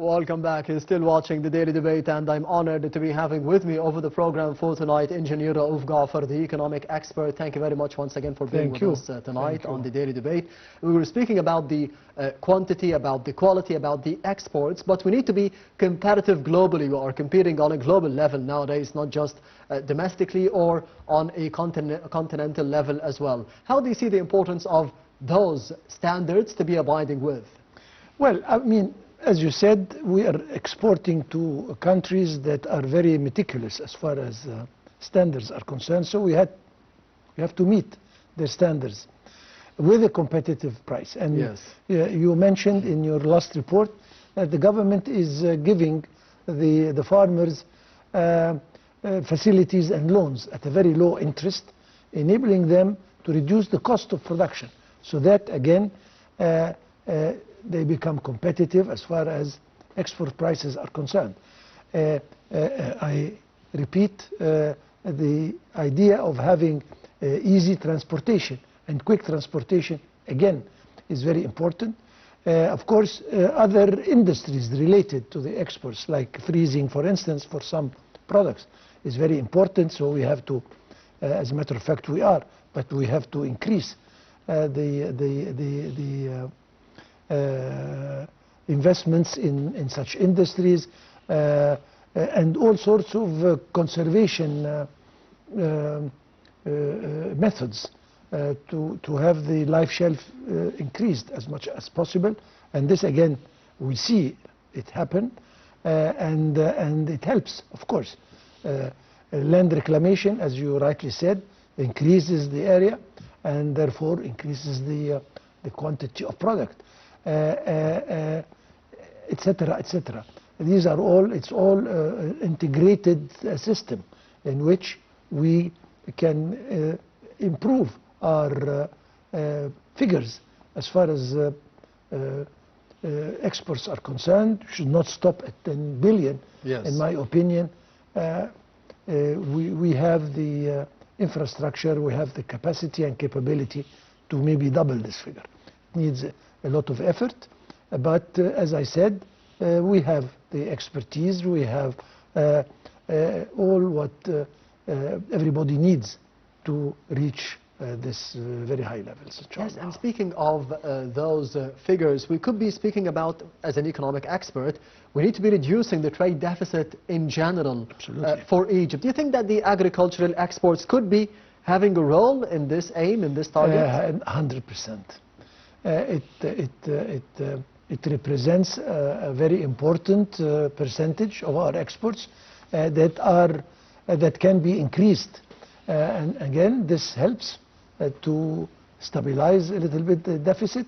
Welcome back. You're still watching the Daily Debate, and I'm honored to be having with me over the program for tonight Engineer Raouf Gaafar, the economic expert. Thank you very much once again for being with us tonight on the Daily Debate. We were speaking about the quantity, about the quality, about the exports, but we need to be competitive globally. We are competing on a global level nowadays, not just domestically or on a continental level as well. How do you see the importance of those standards to be abiding with? Well, I mean, as you said, we are exporting to countries that are very meticulous as far as standards are concerned. So we have to meet their standards with a competitive price. And yes, you mentioned in your last report that the government is giving the farmers facilities and loans at a very low interest, enabling them to reduce the cost of production. So that, again, they become competitive as far as export prices are concerned. I repeat, the idea of having easy transportation and quick transportation, again, is very important. Of course, other industries related to the exports, like freezing, for instance, for some products, is very important. So we have to, as a matter of fact, we are, but we have to increase investments in such industries and all sorts of conservation methods to have the life shelf increased as much as possible. And this, again, we see it happen, and it helps, of course. Land reclamation, as you rightly said, increases the area and therefore increases the quantity of product, etc., etc. These are all, it's all integrated system in which we can improve our figures as far as exports are concerned. Should not stop at 10 billion, yes, in my opinion. We have the infrastructure, we have the capacity and capability to maybe double this figure. It needs a lot of effort, but as I said, we have the expertise, we have all what everybody needs to reach this very high levels. Yes, and speaking of those figures, we could be speaking about, as an economic expert, we need to be reducing the trade deficit in general for Egypt. Do you think that the agricultural exports could be having a role in this aim, in this target? 100%. It represents a very important percentage of our exports that can be increased. And again, this helps to stabilize a little bit the deficit.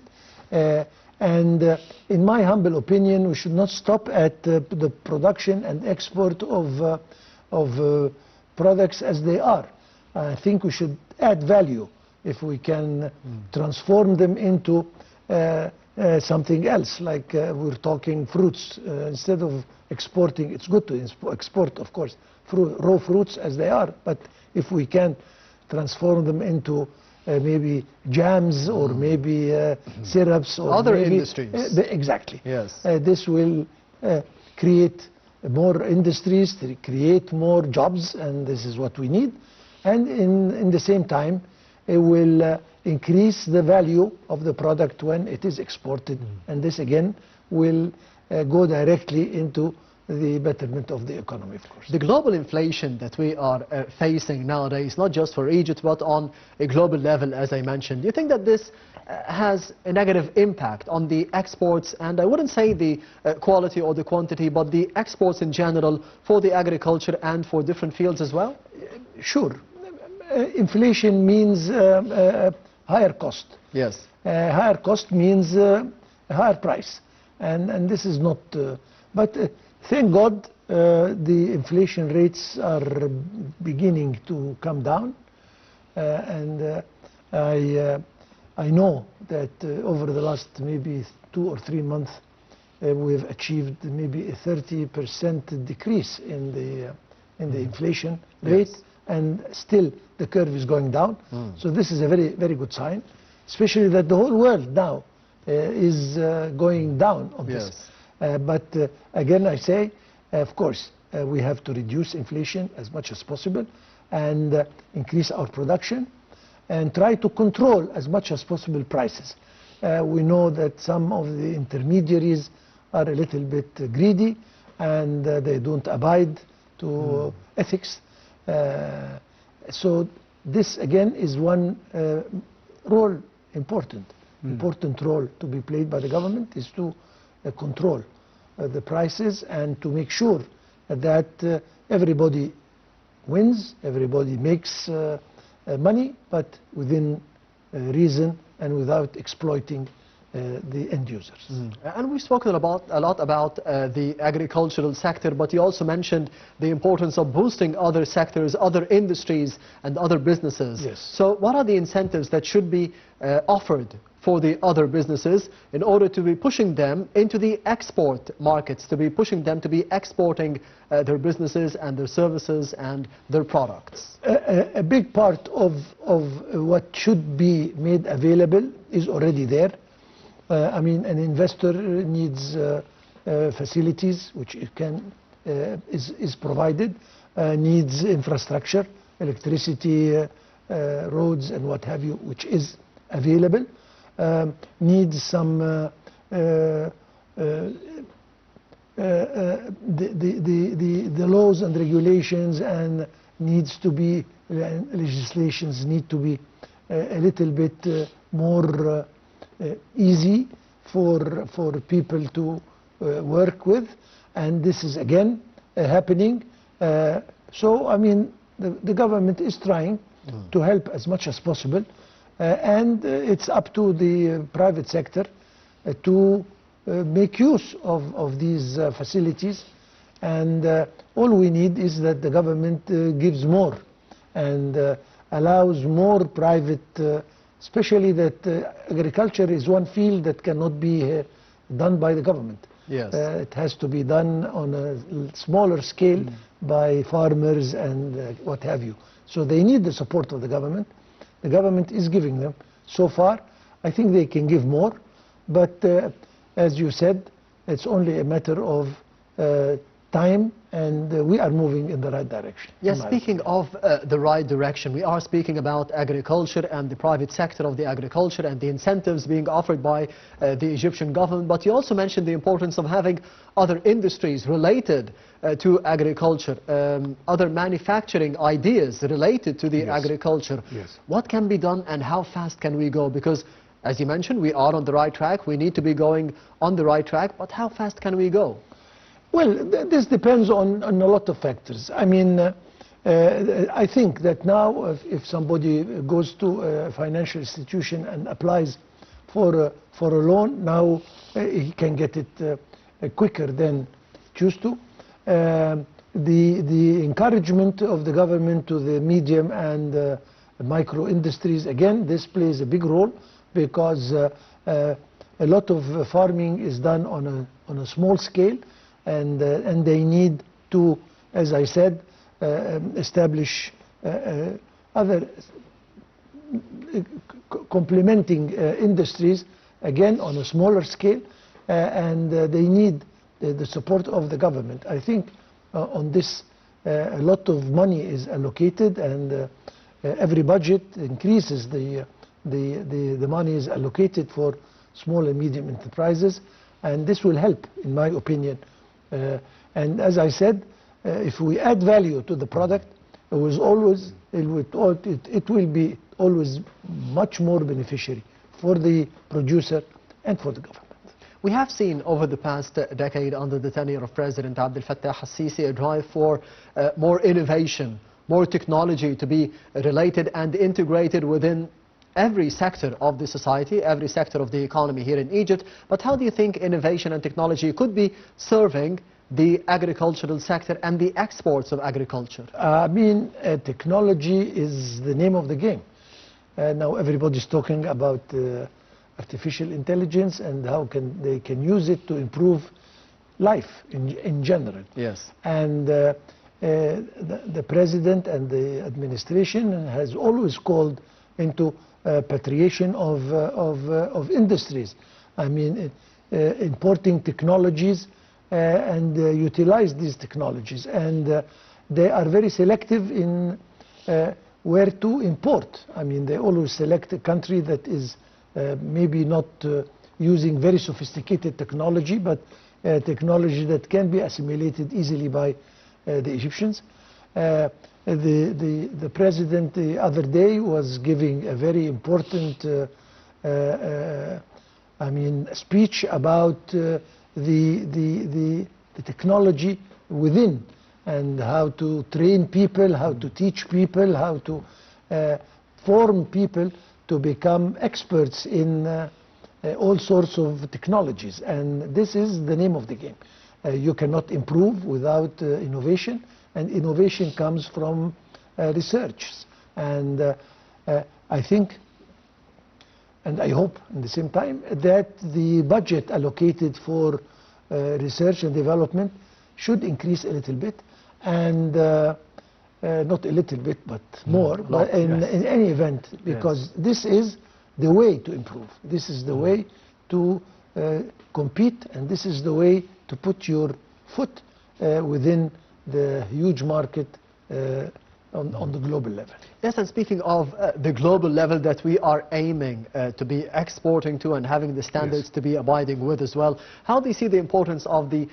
And in my humble opinion, we should not stop at the production and export of products as they are. I think we should add value if we can transform them into something else, like we're talking fruits. Instead of exporting, it's good to export, of course, raw fruits as they are, but if we can transform them into maybe jams or maybe syrups or other maybe, industries. Exactly. Yes. This will create more industries, to create more jobs, and this is what we need. And in the same time, it will increase the value of the product when it is exported. And this, again, will go directly into the betterment of the economy, of course. The global inflation that we are facing nowadays, not just for Egypt, but on a global level, as I mentioned, do you think that this has a negative impact on the exports, and I wouldn't say the quality or the quantity, but the exports in general for the agriculture and for different fields as well? Sure. Inflation means higher cost. Yes. Higher cost means higher price, and this is not. But thank God, the inflation rates are beginning to come down, and I know that over the last maybe 2 or 3 months, we've achieved maybe a 30% decrease in the inflation rate. Yes. And still the curve is going down. So this is a very, very good sign, especially that the whole world now is going down on this. But again, I say, of course, we have to reduce inflation as much as possible and increase our production and try to control as much as possible prices. We know that some of the intermediaries are a little bit greedy and they don't abide to ethics. So this again is one role, important role to be played by the government, is to control the prices and to make sure that everybody wins, everybody makes money, but within reason and without exploiting the end users. And we've spoken a lot about the agricultural sector, but you also mentioned the importance of boosting other sectors, other industries and other businesses. Yes. So what are the incentives that should be offered for the other businesses in order to be pushing them into the export markets, to be pushing them to be exporting their businesses and their services and their products? A big part of what should be made available is already there. I mean, an investor needs facilities, which it is provided, needs infrastructure, electricity, roads and what have you, which is available, needs some the laws and regulations and needs to be legislations need to be a little bit more easy for people to work with, and this is again happening. So I mean the government is trying to help as much as possible, and it's up to the private sector to make use of these facilities, and all we need is that the government gives more and allows more private, especially that agriculture is one field that cannot be done by the government. Yes. It has to be done on a smaller scale by farmers and what have you. So they need the support of the government. The government is giving them. So far, I think they can give more, but as you said, it's only a matter of time, and we are moving in the right direction. Yes, speaking of the right direction, we are speaking about agriculture and the private sector of the agriculture and the incentives being offered by the Egyptian government, but you also mentioned the importance of having other industries related to agriculture, other manufacturing ideas related to the agriculture. Yes. What can be done and how fast can we go? Because as you mentioned, we are on the right track, we need to be going on the right track, but how fast can we go? Well, this depends on a lot of factors. I mean, I think that now if somebody goes to a financial institution and applies for a loan, now he can get it quicker than it used to. The encouragement of the government to the medium and micro industries, again, this plays a big role, because a lot of farming is done on a small scale, and they need to, as I said, establish other complementing industries, again on a smaller scale, and they need the support of the government. I think on this a lot of money is allocated, and every budget increases the money is allocated for small and medium enterprises, and this will help, in my opinion. And as I said, if we add value to the product, it will be always much more beneficiary for the producer and for the government. We have seen over the past decade, under the tenure of President Abdel Fattah al-Sisi, a drive for more innovation, more technology to be related and integrated within every sector of the society, every sector of the economy here in Egypt. But how do you think innovation and technology could be serving the agricultural sector and the exports of agriculture? I mean, technology is the name of the game. Now everybody's talking about artificial intelligence and how they can use it to improve life in general. Yes. And the president and the administration has always called into repatriation of industries. I mean, importing technologies and utilize these technologies. And they are very selective in where to import. I mean, they always select a country that is maybe not using very sophisticated technology, but technology that can be assimilated easily by the Egyptians. The president the other day was giving a very important speech about the technology within, and how to train people, how to teach people, how to form people to become experts in all sorts of technologies. And this is the name of the game. You cannot improve without innovation, and innovation comes from research. And I think, and I hope at the same time, that the budget allocated for research and development should increase a little bit, and not a little bit, but more, but in any event, because this is the way to improve. This is the way to compete, and this is the way to put your foot within the huge market on the global level. Yes, and speaking of the global level that we are aiming to be exporting to and having the standards to be abiding with as well, how do you see the importance of the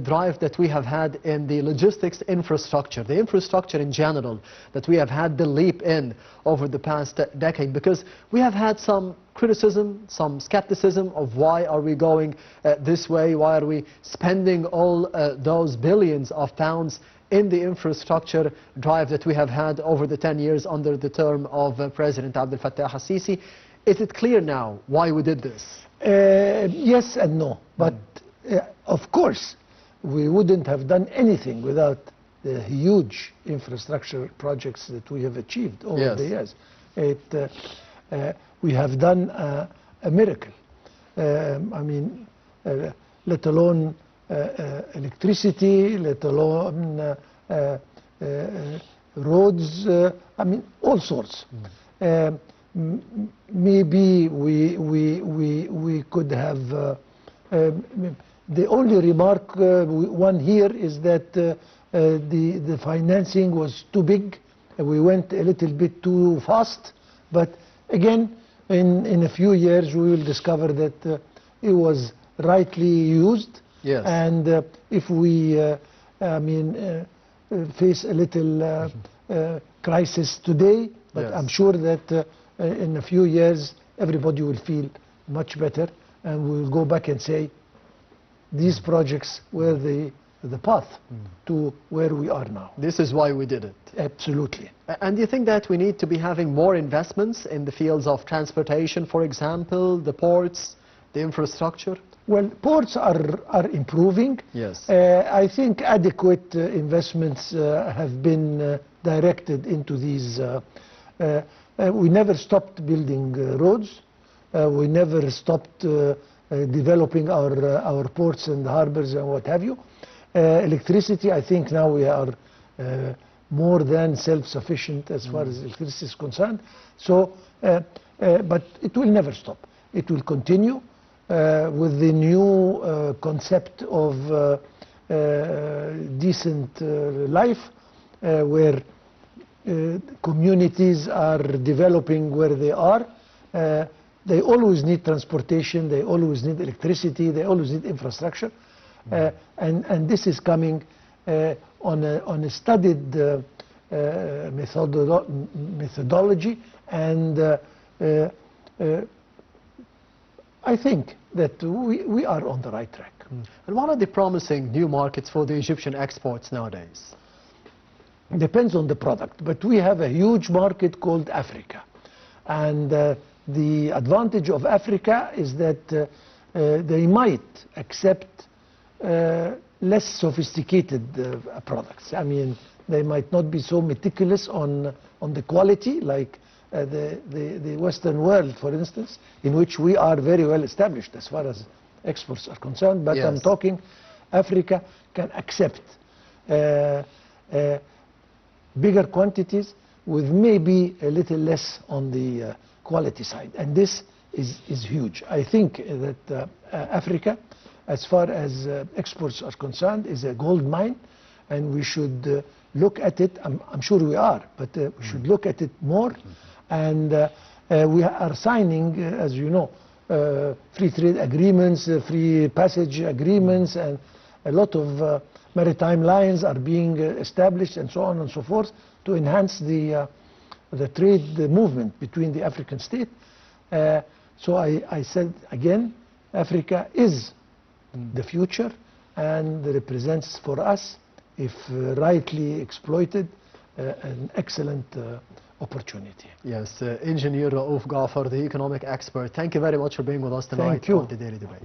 drive that we have had in the logistics infrastructure, the infrastructure in general, that we have had the leap in over the past decade? Because we have had some criticism, some skepticism of why are we going this way, why are we spending all those billions of pounds in the infrastructure drive that we have had over the 10 years under the term of President Abdel Fattah al-Sisi. Is it clear now why we did this? Yes and no. But of course, we wouldn't have done anything without the huge infrastructure projects that we have achieved over the years. We have done a miracle. Let alone electricity, let alone roads, all sorts. Maybe we could have, the only remark one here is that the financing was too big. We went a little bit too fast, but again, in a few years we will discover that it was rightly used. Yes. And if we face a little crisis today, but I'm sure that in a few years everybody will feel much better, and we will go back and say these projects were the path to where we are now. This is why we did it. Absolutely. And do you think that we need to be having more investments in the fields of transportation, for example, the ports, the infrastructure? Well, ports are improving. Yes. I think adequate investments have been directed into these. We never stopped building roads. We never stopped developing our ports and harbors and what have you. Electricity, I think now we are more than self-sufficient as far as electricity is concerned. So, but it will never stop. It will continue. With the new concept of decent life, where communities are developing where they are. They always need transportation, they always need electricity, they always need infrastructure. And this is coming on a studied methodology, and I think that we are on the right track. And what are the promising new markets for the Egyptian exports nowadays? Depends on the product, but we have a huge market called Africa. And the advantage of Africa is that they might accept less sophisticated products. I mean, they might not be so meticulous on the quality like the Western world, for instance, in which we are very well established as far as exports are concerned. But I'm talking Africa can accept bigger quantities with maybe a little less on the quality side. And this is huge. I think that Africa, as far as exports are concerned, is a gold mine, and we should look at it. I'm sure we are, but we should look at it more. And we are signing, as you know, free trade agreements, free passage agreements, and a lot of maritime lines are being established, and so on and so forth, to enhance the trade movement between the African states. So I said again, Africa is the future and represents for us, if rightly exploited, an excellent opportunity. Yes, Engineer Raouf Gaafar, the economic expert, thank you very much for being with us tonight on the Daily Debate.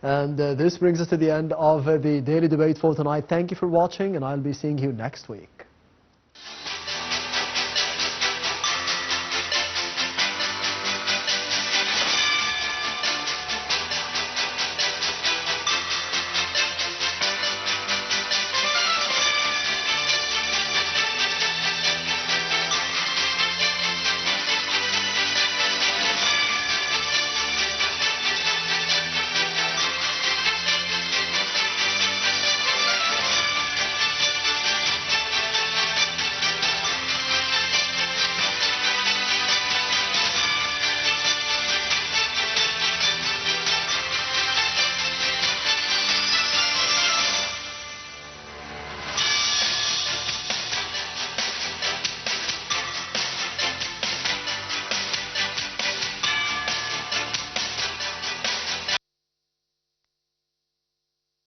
And this brings us to the end of the Daily Debate for tonight. Thank you for watching, and I'll be seeing you next week.